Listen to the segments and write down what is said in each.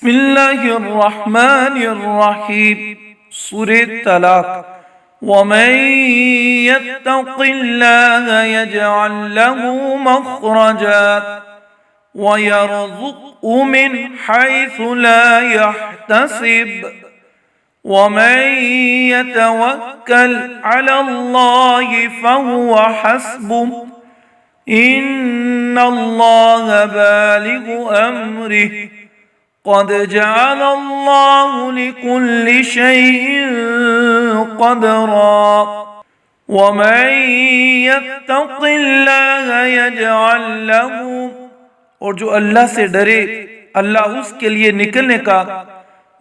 बिस्मिल्लाहिर्रहमानिर्रहीम। सूरे तलाक। वमन यत्तक़िल्लाह यजअल लहू मख़रजा वयरज़ुक़हु मिन हैसु ला यहतसिब वमन यतवक्कल अलल्लाहि फहुव हस्बुह इन्नल्लाह बालिगु अम्रिहि क़द जअलल्लाहु लिकुल्लि शैइन क़दरा वमन यत्तक़िल्लाह यजअल लहू, और जो अल्लाह से डरे अल्लाह उसके लिए निकलने का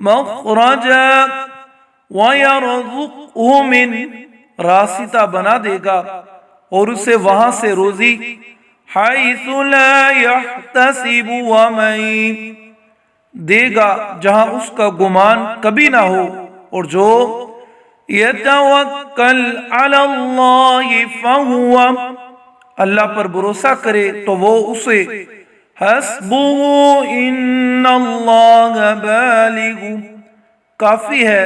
मख़रजा वयरज़ुक़हु मिन, रास्ता बना देगा और उसे वहां से रोजी, हैसु ला यहतसिब, वमन देगा जहां उसका गुमान कभी ना हो, और जो यतवक्कल अलल्लाहि फहुव, अल्लाह पर भरोसा करे तो वो उसे हस्बुहु इन्नल्लाह बालिगु, काफी है,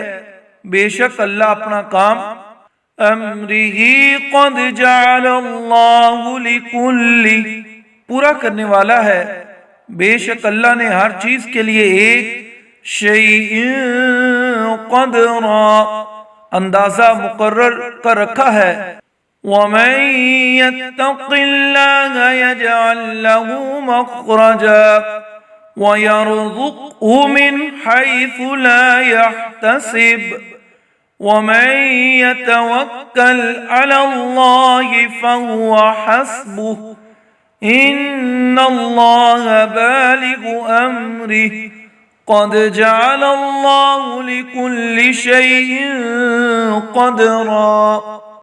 बेशक अल्लाह अपना काम अम्रिही क़द जअलल्लाहु लिकुल्लि, पूरा करने वाला है, बेशक अल्लाह ने हर चीज के लिए एक शैइन क़दरा, अंदाजा मुकर्रर कर रखा है। वमन यत्तक़िल्लाह यजअल लहू मख़रजा वयरज़ुक़हु मिन हैसु ला यहतसिब वमन यतवक्कल अलल्लाहि फहुव हस्बुह इन्नल्लाह बालिगु अम्रिहि क़द जअलल्लाहु लिकुल्लि शैइन क़दरा।